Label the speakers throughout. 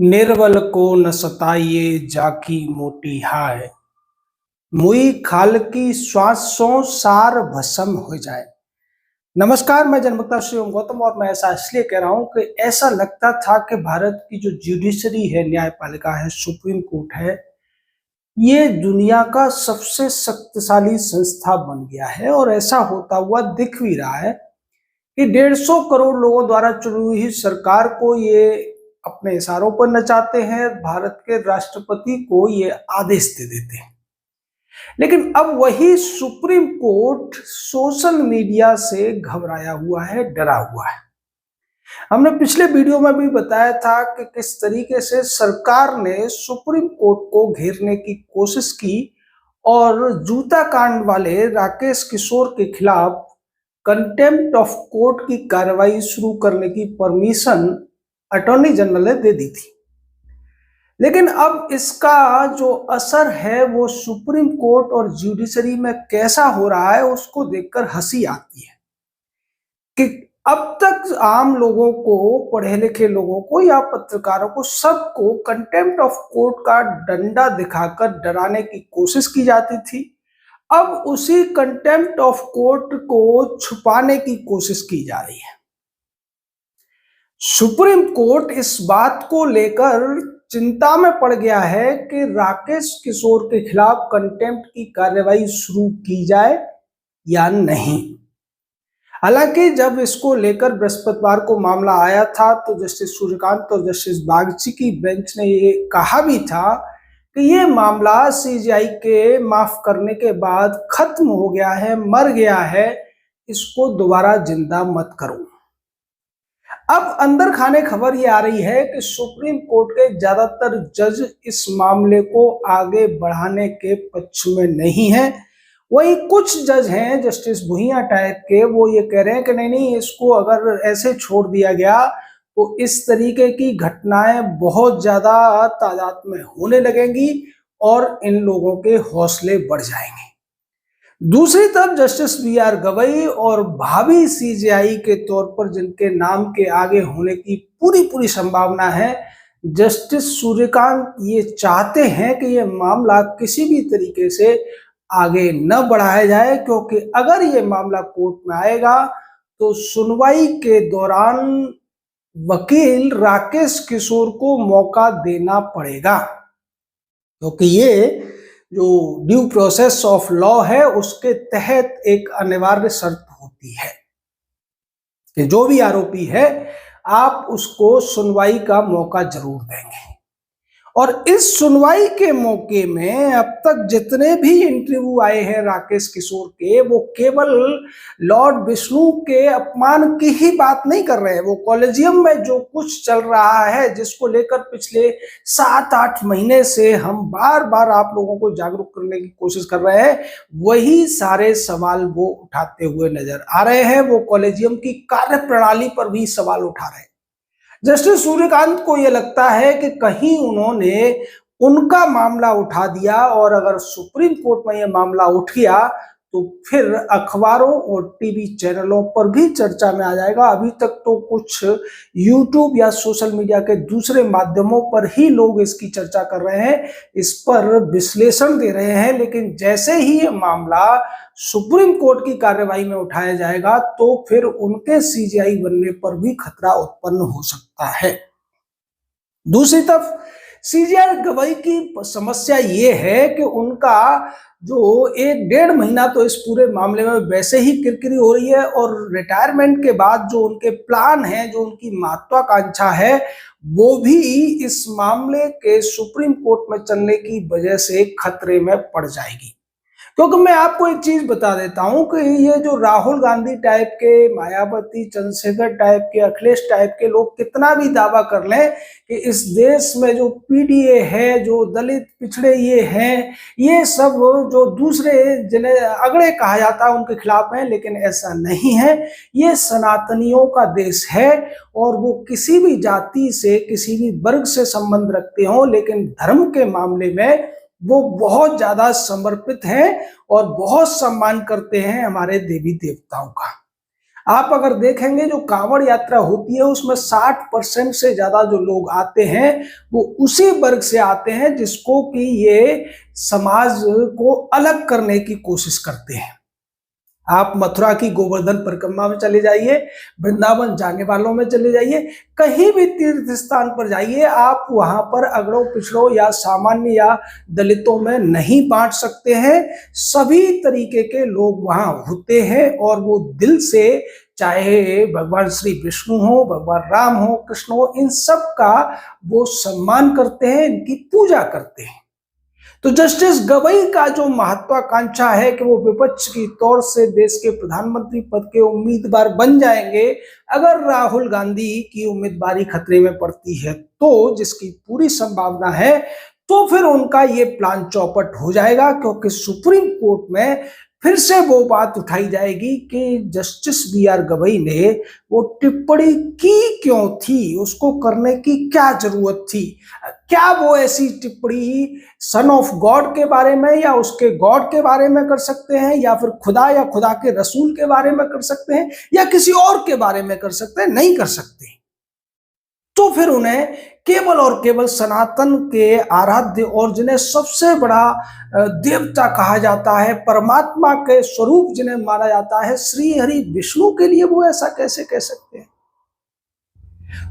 Speaker 1: निर्बल को न सताइए जाकी मोटी हाय, मुई खाल की श्वासों सार भस्म हो जाए। नमस्कार, मैं जनमक्ता शिवम गौतम और मैं ऐसा इसलिए कह रहा हूं कि ऐसा लगता था कि भारत की जो जुडिशरी है, न्यायपालिका है, सुप्रीम कोर्ट है, ये दुनिया का सबसे शक्तिशाली संस्था बन गया है और ऐसा होता हुआ दिख भी रहा है कि 150 करोड़ लोगों द्वारा चुनी हुई सरकार को ये अपने इशारों पर नचाते हैं, भारत के राष्ट्रपति को ये आदेश दे देते हैं। लेकिन अब वही सुप्रीम कोर्ट सोशल मीडिया से घबराया हुआ है, डरा हुआ है। हमने पिछले वीडियो में भी बताया था कि किस तरीके से सरकार ने सुप्रीम कोर्ट को घेरने की कोशिश की और जूता कांड वाले राकेश किशोर के खिलाफ कंटेम्प्ट ऑफ कोर्ट की कार्रवाई शुरू करने की परमिशन अटॉर्नी जनरल ने दे दी थी। लेकिन अब इसका जो असर है वो सुप्रीम कोर्ट और जुडिशरी में कैसा हो रहा है, उसको देखकर हंसी आती है कि अब तक आम लोगों को, पढ़े लिखे लोगों को या पत्रकारों को, सबको कंटेम्प्ट ऑफ कोर्ट का डंडा दिखाकर डराने की कोशिश की जाती थी। अब उसी कंटेम्प्ट ऑफ कोर्ट को छुपाने की कोशिश की जा रही है। सुप्रीम कोर्ट इस बात को लेकर चिंता में पड़ गया है कि राकेश किशोर के खिलाफ कंटेम्प्ट की कार्रवाई शुरू की जाए या नहीं। हालांकि जब इसको लेकर बृहस्पतिवार को मामला आया था तो जस्टिस सूर्यकांत और जस्टिस बागची की बेंच ने ये कहा भी था कि ये मामला सीजीआई के माफ करने के बाद खत्म हो गया है, मर गया है, इसको दोबारा जिंदा मत करो। अब अंदर खाने खबर ये आ रही है कि सुप्रीम कोर्ट के ज्यादातर जज इस मामले को आगे बढ़ाने के पक्ष में नहीं है। वही कुछ जज हैं जस्टिस भुइयां टाइप के, वो ये कह रहे हैं कि नहीं, इसको अगर ऐसे छोड़ दिया गया तो इस तरीके की घटनाएं बहुत ज्यादा तादाद में होने लगेंगी और इन लोगों के हौसले बढ़ जाएंगे। दूसरी तरफ जस्टिस बी.आर. गवई और भावी सीजीआई के तौर पर जिनके नाम के आगे होने की पूरी संभावना है, जस्टिस सूर्यकांत ये चाहते हैं कि ये मामला किसी भी तरीके से आगे न बढ़ाया जाए, क्योंकि अगर ये मामला कोर्ट में आएगा तो सुनवाई के दौरान वकील राकेश किशोर को मौका देना पड़ेगा, क्योंकि ये जो ड्यू प्रोसेस ऑफ लॉ है उसके तहत एक अनिवार्य शर्त होती है कि जो भी आरोपी है आप उसको सुनवाई का मौका जरूर देंगे। और इस सुनवाई के मौके में अब तक जितने भी इंटरव्यू आए हैं राकेश किशोर के, वो केवल लॉर्ड विष्णु के अपमान की ही बात नहीं कर रहे हैं। वो कॉलेजियम में जो कुछ चल रहा है, जिसको लेकर पिछले 7-8 महीने से हम बार बार आप लोगों को जागरूक करने की कोशिश कर रहे हैं, वही सारे सवाल वो उठाते हुए नजर आ रहे हैं। वो कॉलेजियम की कार्यप्रणाली पर भी सवाल उठा रहे हैं। जस्टिस सूर्यकांत को यह लगता है कि कहीं उन्होंने उनका मामला उठा दिया और अगर सुप्रीम कोर्ट में यह मामला उठ गया तो फिर अखबारों और टीवी चैनलों पर भी चर्चा में आ जाएगा। अभी तक तो कुछ यूट्यूब या सोशल मीडिया के दूसरे माध्यमों पर ही लोग इसकी चर्चा कर रहे हैं, इस पर विश्लेषण दे रहे हैं, लेकिन जैसे ही ये मामला सुप्रीम कोर्ट की कार्रवाई में उठाया जाएगा तो फिर उनके सीजीआई बनने पर भी खतरा उत्पन्न हो सकता है। दूसरी तरफ सीजीआई गवई की समस्या ये है कि उनका जो 1-1.5 महीना तो इस पूरे मामले में वैसे ही किरकिरी हो रही है और रिटायरमेंट के बाद जो उनके प्लान है, जो उनकी महत्वाकांक्षा है, वो भी इस मामले के सुप्रीम कोर्ट में चलने की वजह से खतरे में पड़ जाएगी। क्योंकि मैं आपको एक चीज बता देता हूं कि ये जो राहुल गांधी टाइप के, मायावती, चंद्रशेखर टाइप के, अखिलेश टाइप के लोग कितना भी दावा कर लें कि इस देश में जो पीडीए है, जो दलित पिछड़े ये हैं, ये सब जो दूसरे जिन्हें अगड़े कहा जाता है उनके खिलाफ हैं, लेकिन ऐसा नहीं है। ये सनातनियों का देश है और वो किसी भी जाति से, किसी भी वर्ग से संबंध रखते हो, लेकिन धर्म के मामले में वो बहुत ज्यादा समर्पित हैं और बहुत सम्मान करते हैं हमारे देवी देवताओं का। आप अगर देखेंगे जो कांवड़ यात्रा होती है उसमें 60% से ज्यादा जो लोग आते हैं वो उसी वर्ग से आते हैं जिसको कि ये समाज को अलग करने की कोशिश करते हैं। आप मथुरा की गोवर्धन परिक्रमा में चले जाइए, वृंदावन जाने वालों में चले जाइए, कहीं भी तीर्थ स्थान पर जाइए, आप वहां पर अगड़ों पिछड़ों या सामान्य या दलितों में नहीं बांट सकते हैं। सभी तरीके के लोग वहां होते हैं और वो दिल से, चाहे भगवान श्री विष्णु हो, भगवान राम हो, कृष्ण हो, इन सब का वो सम्मान करते हैं, इनकी पूजा करते हैं। तो जस्टिस गवई का जो महत्वाकांक्षा है कि वो विपक्ष की तौर से देश के प्रधानमंत्री पद के उम्मीदवार बन जाएंगे अगर राहुल गांधी की उम्मीदवारी खतरे में पड़ती है, तो जिसकी पूरी संभावना है, तो फिर उनका ये प्लान चौपट हो जाएगा, क्योंकि सुप्रीम कोर्ट में फिर से वो बात उठाई जाएगी कि जस्टिस बी आर गवई ने वो टिप्पणी की क्यों थी, उसको करने की क्या जरूरत थी। क्या वो ऐसी टिप्पणी सन ऑफ गॉड के बारे में या उसके गॉड के बारे में कर सकते हैं, या फिर खुदा या खुदा के रसूल के बारे में कर सकते हैं, या किसी और के बारे में कर सकते हैं? नहीं कर सकते। तो फिर उन्हें केवल और केवल सनातन के आराध्य और जिन्हें सबसे बड़ा देवता कहा जाता है, परमात्मा के स्वरूप जिन्हें माना जाता है, श्री हरि विष्णु के लिए वो ऐसा कैसे कह सकते हैं?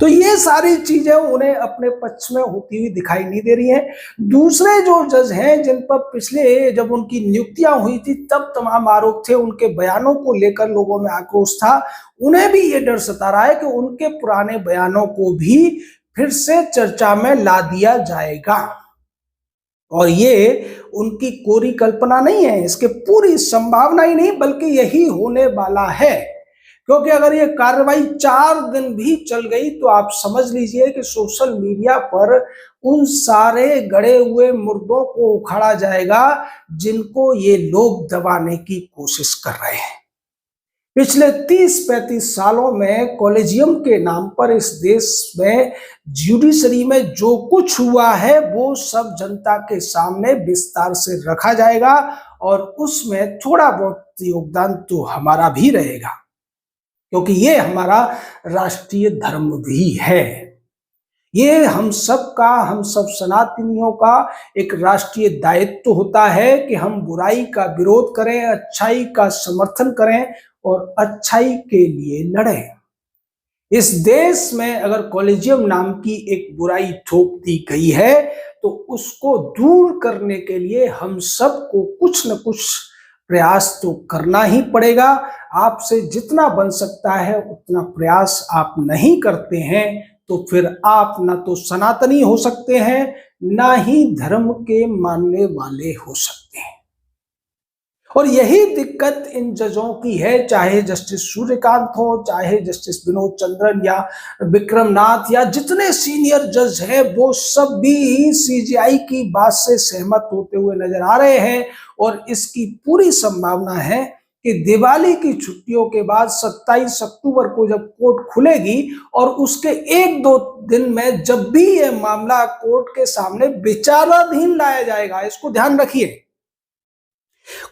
Speaker 1: तो ये सारी चीजें उन्हें अपने पक्ष में होती हुई दिखाई नहीं दे रही हैं। दूसरे जो जज हैं जिन पर पिछले जब उनकी नियुक्तियां हुई थी तब तमाम आरोप थे, उनके बयानों को लेकर लोगों में आक्रोश था, उन्हें भी ये डर सता रहा है कि उनके पुराने बयानों को भी फिर से चर्चा में ला दिया जाएगा। और ये उनकी कोरी कल्पना नहीं है, इसके पूरी संभावना ही नहीं बल्कि यही होने वाला है। क्योंकि अगर ये कार्रवाई 4 दिन भी चल गई तो आप समझ लीजिए कि सोशल मीडिया पर उन सारे गड़े हुए मुर्दों को उखाड़ा जाएगा जिनको ये लोग दबाने की कोशिश कर रहे हैं। पिछले 30-35 सालों में कॉलेजियम के नाम पर इस देश में ज्यूडिशरी में जो कुछ हुआ है वो सब जनता के सामने विस्तार से रखा जाएगा और उसमें थोड़ा बहुत योगदान तो हमारा भी रहेगा, क्योंकि ये हमारा राष्ट्रीय धर्म भी है। ये हम सब सनातनियों का एक राष्ट्रीय दायित्व होता है कि हम बुराई का विरोध करें, अच्छाई का समर्थन करें और अच्छाई के लिए लड़ें। इस देश में अगर कॉलेजियम नाम की एक बुराई थोप दी गई है तो उसको दूर करने के लिए हम सबको कुछ न कुछ प्रयास तो करना ही पड़ेगा। आपसे जितना बन सकता है उतना प्रयास आप नहीं करते हैं तो फिर आप ना तो सनातनी हो सकते हैं, ना ही धर्म के मानने वाले हो सकते हैं। और यही दिक्कत इन जजों की है, चाहे जस्टिस सूर्यकांत हो, चाहे जस्टिस विनोद चंद्रन या विक्रम नाथ या जितने सीनियर जज हैं, वो सब भी सीजीआई की बात से सहमत होते हुए नजर आ रहे हैं। और इसकी पूरी संभावना है कि दिवाली की छुट्टियों के बाद 27 अक्टूबर को जब कोर्ट खुलेगी और उसके 1-2 दिन में जब भी यह मामला कोर्ट के सामने विचाराधीन लाया जाएगा, इसको ध्यान रखिए,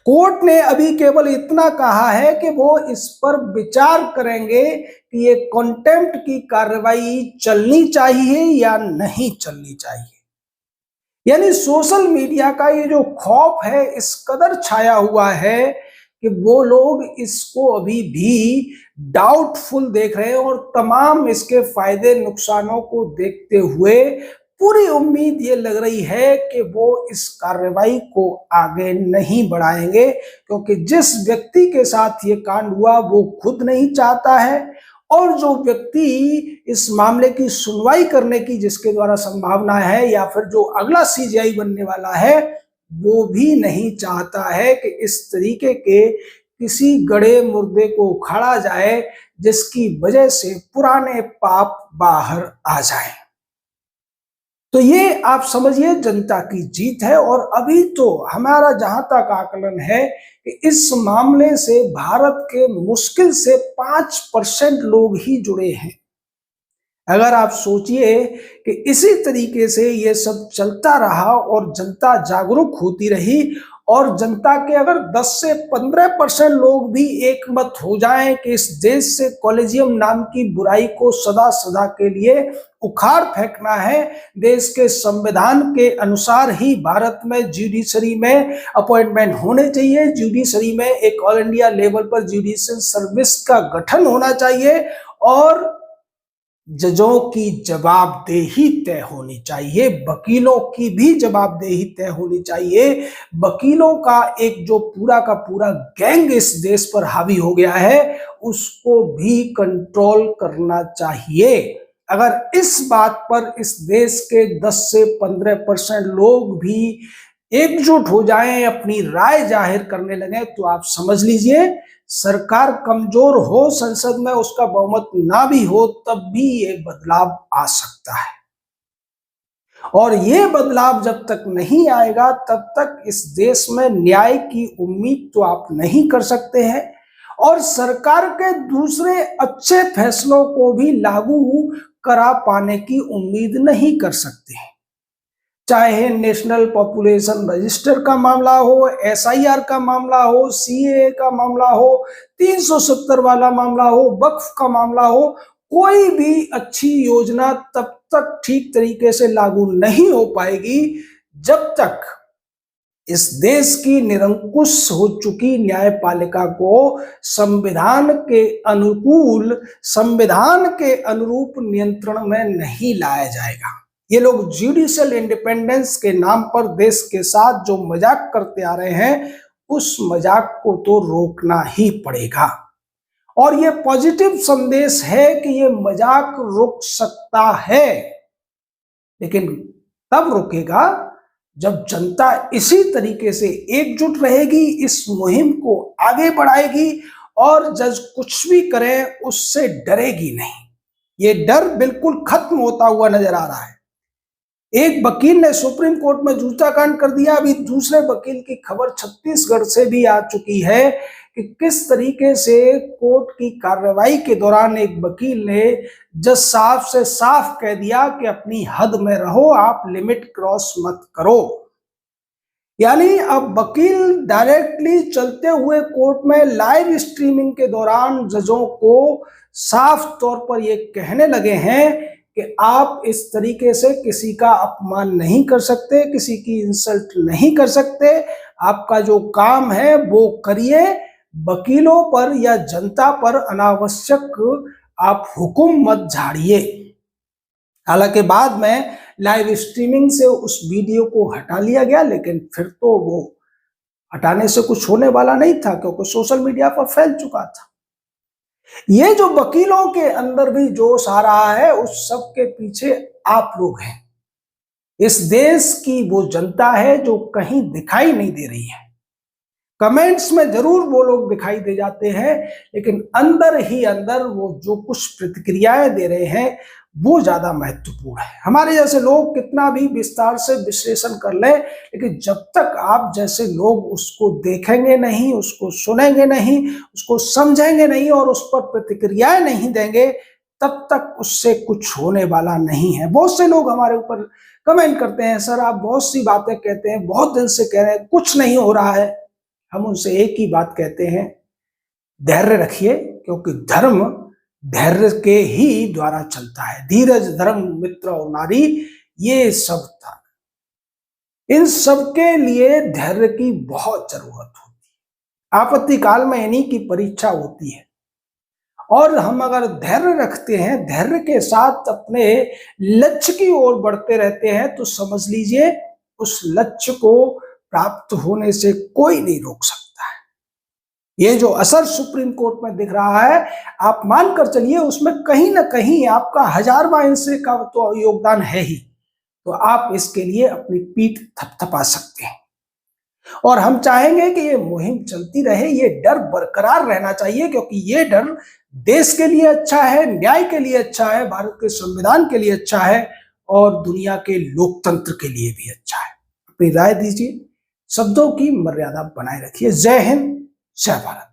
Speaker 1: कोर्ट ने अभी केवल इतना कहा है कि वो इस पर विचार करेंगे कि ये कंटेम्प्ट की कार्रवाई चलनी चाहिए या नहीं चलनी चाहिए। यानी सोशल मीडिया का ये जो खौफ है इस कदर छाया हुआ है कि वो लोग इसको अभी भी डाउटफुल देख रहे हैं और तमाम इसके फायदे नुकसानों को देखते हुए पूरी उम्मीद ये लग रही है कि वो इस कार्रवाई को आगे नहीं बढ़ाएंगे, क्योंकि जिस व्यक्ति के साथ ये कांड हुआ वो खुद नहीं चाहता है और जो व्यक्ति इस मामले की सुनवाई करने की जिसके द्वारा संभावना है या फिर जो अगला सीजीआई बनने वाला है वो भी नहीं चाहता है कि इस तरीके के किसी गड़े मुर्दे को उखाड़ा जाए जिसकी वजह से पुराने पाप बाहर आ जाएं। तो ये आप समझिए जनता की जीत है। और अभी तो हमारा जहां तक आकलन है कि इस मामले से भारत के मुश्किल से 5% लोग ही जुड़े हैं। अगर आप सोचिए कि इसी तरीके से ये सब चलता रहा और जनता जागरूक होती रही और जनता के अगर 10 से 15% लोग भी एकमत हो जाएं कि इस देश से कॉलेजियम नाम की बुराई को सदा सदा के लिए उखाड़ फेंकना है, देश के संविधान के अनुसार ही भारत में जुडिशरी में अपॉइंटमेंट होने चाहिए, जुडिशरी में एक ऑल इंडिया लेवल पर जुडिशियल सर्विस का गठन होना चाहिए और जजों की जवाबदेही तय होनी चाहिए, वकीलों की भी जवाबदेही तय होनी चाहिए। वकीलों का एक जो पूरा का पूरा गैंग इस देश पर हावी हो गया है, उसको भी कंट्रोल करना चाहिए। अगर इस बात पर इस देश के 10 से 15% लोग भी एकजुट हो जाएं, अपनी राय जाहिर करने लगे, तो आप समझ लीजिए सरकार कमजोर हो, संसद में उसका बहुमत ना भी हो, तब भी ये बदलाव आ सकता है। और ये बदलाव जब तक नहीं आएगा तब तक इस देश में न्याय की उम्मीद तो आप नहीं कर सकते हैं और सरकार के दूसरे अच्छे फैसलों को भी लागू करा पाने की उम्मीद नहीं कर सकते हैं। चाहे नेशनल पॉपुलेशन रजिस्टर का मामला हो, एसआईआर का मामला हो, सीएए का मामला हो, 370 वाला मामला हो, वक्फ का मामला हो, कोई भी अच्छी योजना तब तक ठीक तरीके से लागू नहीं हो पाएगी जब तक इस देश की निरंकुश हो चुकी न्यायपालिका को संविधान के अनुकूल, संविधान के अनुरूप नियंत्रण में नहीं लाया जाएगा। ये लोग जुडिशियल इंडिपेंडेंस के नाम पर देश के साथ जो मजाक करते आ रहे हैं, उस मजाक को तो रोकना ही पड़ेगा। और ये पॉजिटिव संदेश है कि ये मजाक रुक सकता है, लेकिन तब रुकेगा जब जनता इसी तरीके से एकजुट रहेगी, इस मुहिम को आगे बढ़ाएगी और जज कुछ भी करे उससे डरेगी नहीं। ये डर बिल्कुल खत्म होता हुआ नजर आ रहा है। एक वकील ने सुप्रीम कोर्ट में जूता कांड कर दिया, अभी दूसरे वकील की खबर छत्तीसगढ़ से भी आ चुकी है कि किस तरीके से कोर्ट की कार्रवाई के दौरान एक वकील ने जज साहब से साफ कह दिया कि अपनी हद में रहो, आप लिमिट क्रॉस मत करो। यानी अब वकील डायरेक्टली चलते हुए कोर्ट में लाइव स्ट्रीमिंग के दौरान जजों को साफ तौर पर ये कहने लगे हैं कि आप इस तरीके से किसी का अपमान नहीं कर सकते, किसी की इंसल्ट नहीं कर सकते, आपका जो काम है वो करिए, वकीलों पर या जनता पर अनावश्यक आप हुक्म मत झाड़िए। हालांकि बाद में लाइव स्ट्रीमिंग से उस वीडियो को हटा लिया गया, लेकिन फिर तो वो हटाने से कुछ होने वाला नहीं था क्योंकि सोशल मीडिया पर फैल चुका था। ये जो वकीलों के अंदर भी जोश आ रहा है, उस सब के पीछे आप लोग हैं। इस देश की वो जनता है जो कहीं दिखाई नहीं दे रही है। कमेंट्स में जरूर वो लोग दिखाई दे जाते हैं, लेकिन अंदर ही अंदर वो जो कुछ प्रतिक्रियाएं दे रहे हैं वो ज्यादा महत्वपूर्ण है। हमारे जैसे लोग कितना भी विस्तार से विश्लेषण कर ले, लेकिन जब तक आप जैसे लोग उसको देखेंगे नहीं, उसको सुनेंगे नहीं, उसको समझेंगे नहीं और उस पर प्रतिक्रियाएं नहीं देंगे, तब तक उससे कुछ होने वाला नहीं है। बहुत से लोग हमारे ऊपर कमेंट करते हैं, सर आप बहुत सी बातें कहते हैं, बहुत दिन से कह रहे हैं, कुछ नहीं हो रहा है। हम उनसे एक ही बात कहते हैं, धैर्य रखिए, क्योंकि धर्म धैर्य के ही द्वारा चलता है। धीरज, धर्म, मित्र और नारी, ये सब था। इन सब के लिए धैर्य की बहुत जरूरत होती है। आपत्ति काल में इन्हीं की परीक्षा होती है और हम अगर धैर्य रखते हैं, धैर्य के साथ अपने लक्ष्य की ओर बढ़ते रहते हैं, तो समझ लीजिए उस लक्ष्य को प्राप्त होने से कोई नहीं रोक सकता है। ये जो असर सुप्रीम कोर्ट में दिख रहा है, आप मानकर चलिए उसमें कहीं ना कहीं आपका 1000वां हिस्से का तो योगदान है ही, तो आप इसके लिए अपनी पीठ थपथपा सकते हैं। और हम चाहेंगे कि ये मुहिम चलती रहे, ये डर बरकरार रहना चाहिए, क्योंकि ये डर देश के लिए अच्छा है, न्याय के लिए अच्छा है, भारत के संविधान के लिए अच्छा है और दुनिया के लोकतंत्र के लिए भी अच्छा है। अपनी राय दीजिए, शब्दों की मर्यादा बनाए रखिए। जय हिंद, जय भारत।